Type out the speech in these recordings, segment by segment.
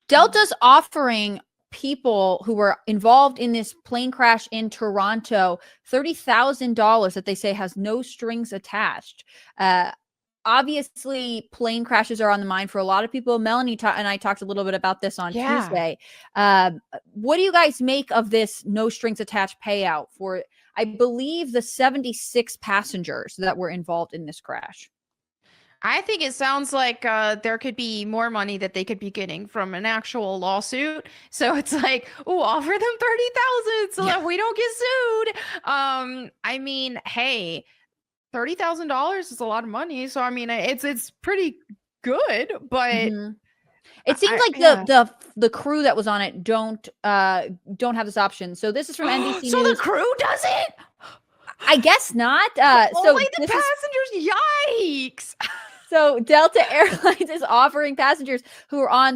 Delta's offering people who were involved in this plane crash in Toronto $30,000 that they say has no strings attached. Obviously, plane crashes are on the mind for a lot of people. Melonie and I talked a little bit about this on Tuesday. What do you guys make of this no strings attached payout for, I believe, the 76 passengers that were involved in this crash? I think it sounds like there could be more money that they could be getting from an actual lawsuit. So it's like, oh, offer them 30,000 so that we don't get sued. I mean, hey, $30,000 is a lot of money. So I mean, it's pretty good, but it seems like the crew that was on it don't have this option. So this is from NBC News. So the crew doesn't? I guess not. Only the passengers. Yikes. So Delta Airlines is offering passengers who are on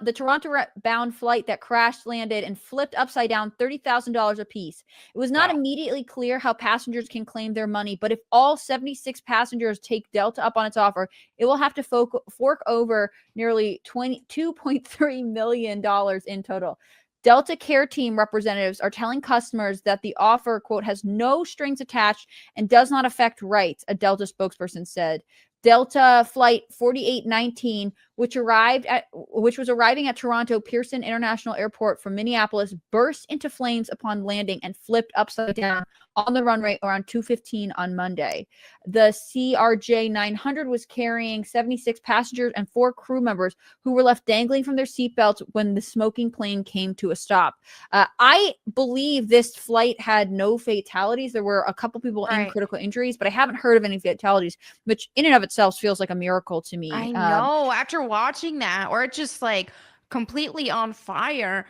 the Toronto-bound flight that crashed, landed, and flipped upside down $30,000 apiece. It was not immediately clear how passengers can claim their money, but if all 76 passengers take Delta up on its offer, it will have to fork over nearly $22.3 million in total. Delta Care Team representatives are telling customers that the offer, quote, has no strings attached and does not affect rights, a Delta spokesperson said. Delta Flight 4819, which was arriving at Toronto Pearson International Airport from Minneapolis, burst into flames upon landing and flipped upside down on the runway around 2:15 on Monday. The CRJ 900 was carrying 76 passengers and 4 crew members who were left dangling from their seatbelts when the smoking plane came to a stop. I believe this flight had no fatalities. There were a couple people in critical injuries, but I haven't heard of any fatalities, which in and of itself feels like a miracle to me. I know, after watching that, or it's just like completely on fire.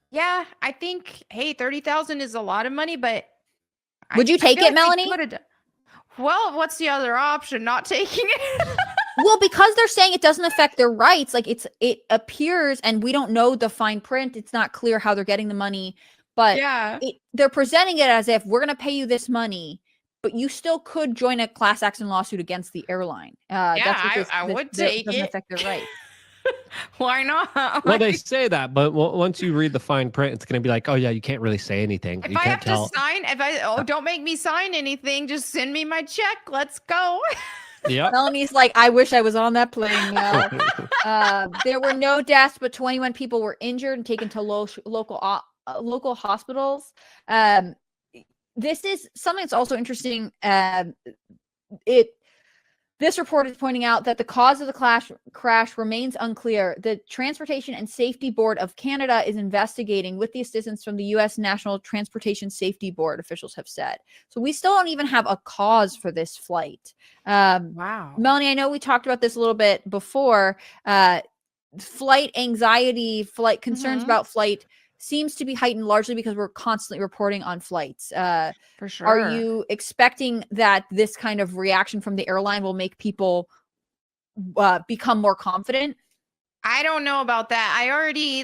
Yeah, I think, hey, 30,000 is a lot of money, but would you take it, Melonie? Well, what's the other option? Not taking it? Well, because they're saying it doesn't affect their rights, like it appears, and we don't know the fine print. It's not clear how they're getting the money, but they're presenting it as if we're going to pay you this money, but you still could join a class action lawsuit against the airline. I would take it. Doesn't affect their rights. Why not? Well, they say that, but once you read the fine print, it's going to be like, oh yeah, you can't really say anything. If I have to sign, don't make me sign anything. Just send me my check. Let's go. Yeah. Melonie's like, I wish I was on that plane now. There were no deaths, but 21 people were injured and taken to local hospitals. This is something that's also interesting. This report is pointing out that the cause of the crash remains unclear. The Transportation and Safety Board of Canada is investigating with the assistance from the U.S. National Transportation Safety Board, officials have said. So we still don't even have a cause for this flight. Wow. Melonie, I know we talked about this a little bit before. Flight anxiety, flight concerns about flight seems to be heightened largely because we're constantly reporting on flights. For sure. Are you expecting that this kind of reaction from the airline will make people become more confident? I don't know about that. I already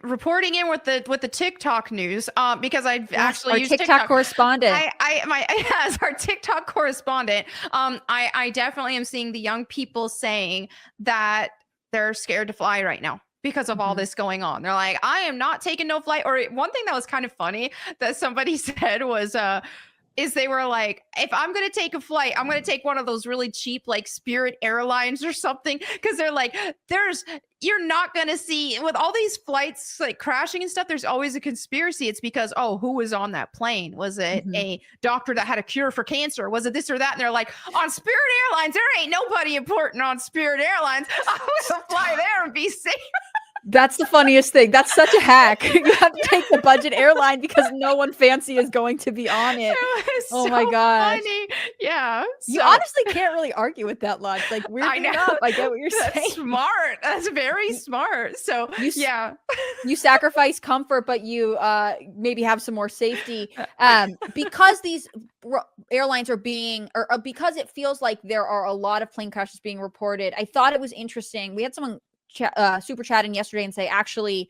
reporting in with the TikTok news because I've actually used TikTok correspondent. As our TikTok correspondent, I definitely am seeing the young people saying that they're scared to fly right now because of all this going on. They're like, I am not taking no flight. Or one thing that was kind of funny that somebody said was, is they were like, if I'm going to take a flight, I'm going to take one of those really cheap, like Spirit Airlines or something. Cause they're like, you're not going to see with all these flights like crashing and stuff. There's always a conspiracy. It's because, who was on that plane? Was it a doctor that had a cure for cancer? Was it this or that? And they're like, on Spirit Airlines, there ain't nobody important on Spirit Airlines. I was to fly there and be safe. That's the funniest thing. That's such a hack. You have to take the budget airline because no one fancy is going to be on it. Oh my gosh. Funny. Yeah. You honestly can't really argue with that logic. Like, I get what you're saying. That's smart. That's very smart. So you sacrifice comfort, but you maybe have some more safety. Because these airlines are being, or because it feels like there are a lot of plane crashes being reported. I thought it was interesting. We had someone super chatting yesterday and say, actually,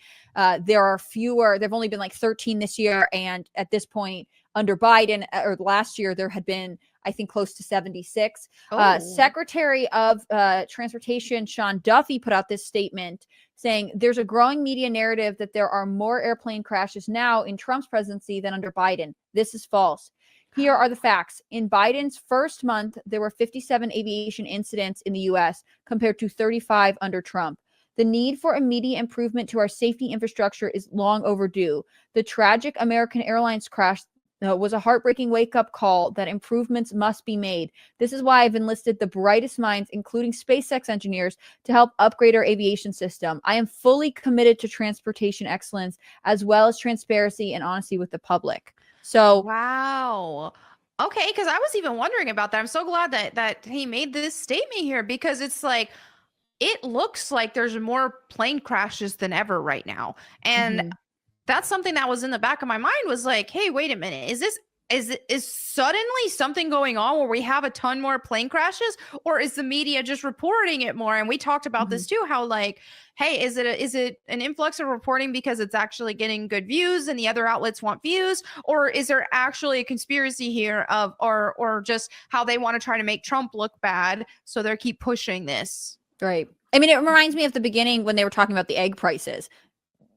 there are fewer. There've only been like 13 this year. And at this point, under Biden or last year, there had been, I think close to 76. Oh. Secretary of Transportation Sean Duffy put out this statement saying there's a growing media narrative that there are more airplane crashes now in Trump's presidency than under Biden. This is false. Here are the facts. In Biden's first month, there were 57 aviation incidents in the U.S. compared to 35 under Trump. The need for immediate improvement to our safety infrastructure is long overdue. The tragic American Airlines crash was a heartbreaking wake-up call that improvements must be made. This is why I've enlisted the brightest minds, including SpaceX engineers, to help upgrade our aviation system. I am fully committed to transportation excellence, as well as transparency and honesty with the public. So, wow. Okay, because I was even wondering about that. I'm so glad that he made this statement here, because it's like, it looks like there's more plane crashes than ever right now. And that's something that was in the back of my mind, was like, hey, wait a minute. Is suddenly something going on where we have a ton more plane crashes, or is the media just reporting it more? And we talked about this too, how like, hey, is it an influx of reporting because it's actually getting good views and the other outlets want views, or is there actually a conspiracy here of, or just how they want to try to make Trump look bad, so they keep pushing this? right. I mean, it reminds me of the beginning when they were talking about the egg prices.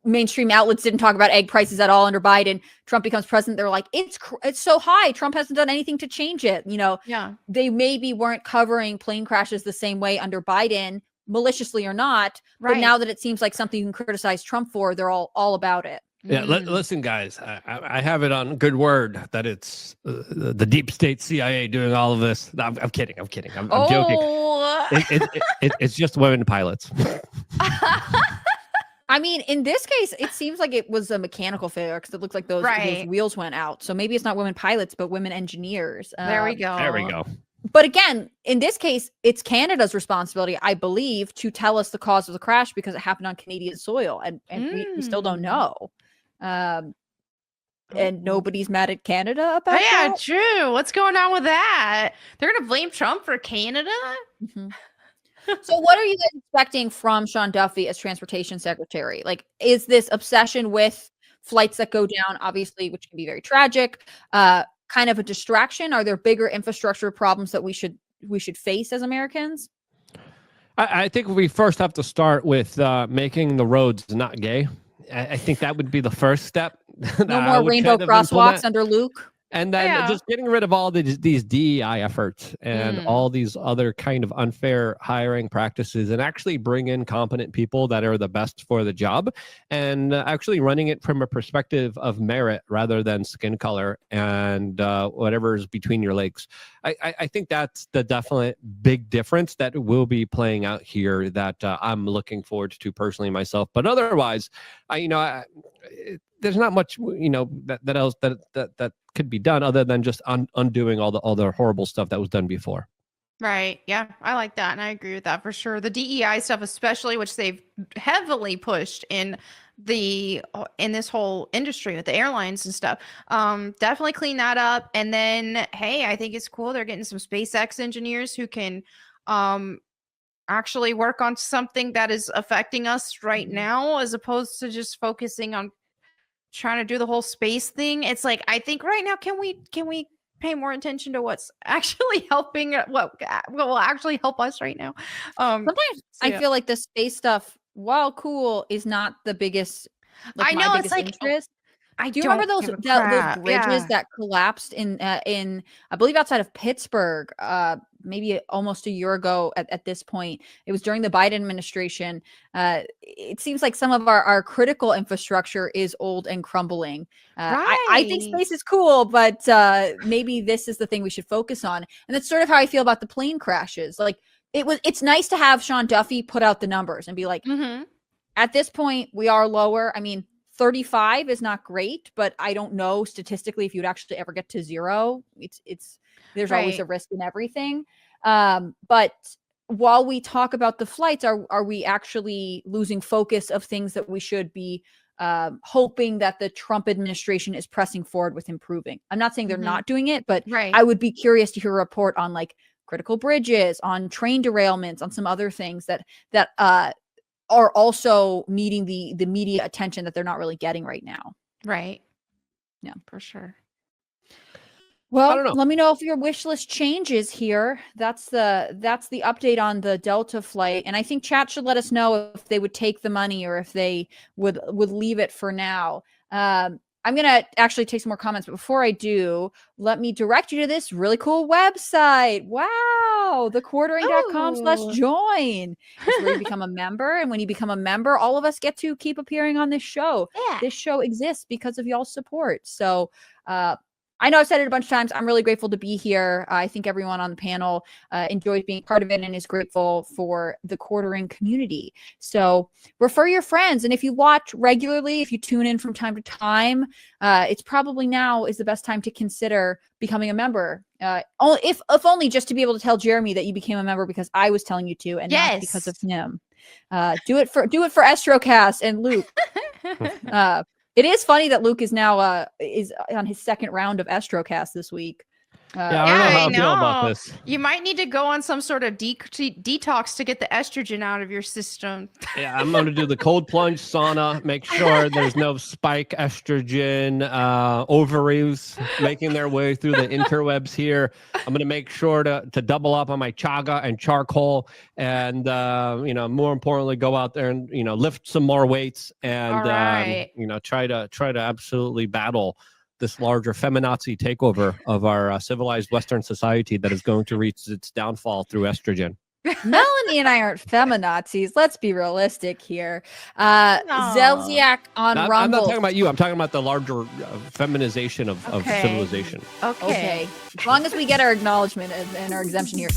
Mainstream outlets didn't talk about egg prices at all under Biden. Trump becomes president. They're like, it's so high. Trump hasn't done anything to change it. You know, they maybe weren't covering plane crashes the same way under Biden, maliciously or not. Right. But now that it seems like something you can criticize Trump for, they're all about it. Yeah, listen, guys, I have it on good word that it's the deep state CIA doing all of this. I'm kidding. I'm joking. It's just women pilots. I mean, in this case, it seems like it was a mechanical failure, because it looks like those wheels went out. So maybe it's not women pilots, but women engineers. There we go. There we go. But again, in this case, it's Canada's responsibility, I believe, to tell us the cause of the crash, because it happened on Canadian soil, and we still don't know. And nobody's mad at Canada about that. True. What's going on with that? They're gonna blame Trump for Canada? So what are you guys expecting from Sean Duffy as transportation secretary? Like, is this obsession with flights that go down, obviously, which can be very tragic, kind of a distraction? Are there bigger infrastructure problems that we should face as Americans? I think we first have to start with making the roads not gay. I think that would be the first step. No more rainbow crosswalks under Luke. And then just getting rid of all these DEI efforts and all these other kind of unfair hiring practices, and actually bring in competent people that are the best for the job, and actually running it from a perspective of merit rather than skin color and whatever's between your legs. I think that's the definite big difference that will be playing out here that I'm looking forward to personally myself. But otherwise, there's not much that else that could be done other than just undoing all the horrible stuff that was done before. Right. Yeah, I like that, and I agree with that for sure. The DEI stuff, especially, which they've heavily pushed in this whole industry with the airlines and stuff. Definitely clean that up. And then, hey, I think it's cool they're getting some SpaceX engineers who can actually work on something that is affecting us right now, as opposed to just focusing on trying to do the whole space thing. It's like, I think right now, can we pay more attention to what's actually helping, what will actually help us right now? Sometimes I feel like the space stuff, while cool, is not the biggest. I know, my biggest interest. Do you remember those bridges that collapsed in I believe outside of Pittsburgh, maybe almost a year ago at this point? It was during the Biden administration. It seems like some of our critical infrastructure is old and crumbling. I think space is cool, but maybe this is the thing we should focus on. And that's sort of how I feel about the plane crashes. Like, it's nice to have Sean Duffy put out the numbers and be like, at this point, we are lower. I mean, 35 is not great, but I don't know statistically if you'd actually ever get to zero. There's always a risk in everything. But while we talk about the flights, are we actually losing focus of things that we should be hoping that the Trump administration is pressing forward with improving? I'm not saying they're not doing it, but I would be curious to hear a report on like critical bridges, on train derailments, on some other things that are also needing the media attention that they're not really getting right now. Right. Yeah, for sure. Well, don't know. let me know if your wish list changes here. That's the update on the Delta flight, and I think chat should let us know if they would take the money or if they would leave it for now. I'm gonna actually take some more comments, but before I do, let me direct you to this really cool website. Wow, thequartering.com/join. It's where you become a member, and when you become a member, all of us get to keep appearing on this show. Yeah. This show exists because of y'all's support. So, I know I've said it a bunch of times. I'm really grateful to be here. I think everyone on the panel enjoys being part of it and is grateful for the quartering community. So refer your friends. And if you watch regularly, if you tune in from time to time, it's probably now is the best time to consider becoming a member. If only just to be able to tell Jeremy that you became a member because I was telling you to and not because of him. Do it for Estrocast and Luke. It is funny that Luke is now is on his second round of Estrocast this week. I don't know how I feel about this. You might need to go on some sort of detox to get the estrogen out of your system. Yeah, I'm going to do the cold plunge sauna, make sure there's no spike estrogen ovaries making their way through the interwebs here. I'm going to make sure to double up on my chaga and charcoal and, more importantly, go out there and, lift some more weights and, try to absolutely battle this larger feminazi takeover of our civilized Western society that is going to reach its downfall through estrogen. Melonie and I aren't feminazis. Let's be realistic here. Zelziak on Rumble. I'm not talking about you. I'm talking about the larger feminization of civilization. Okay. As long as we get our acknowledgement and our exemption here.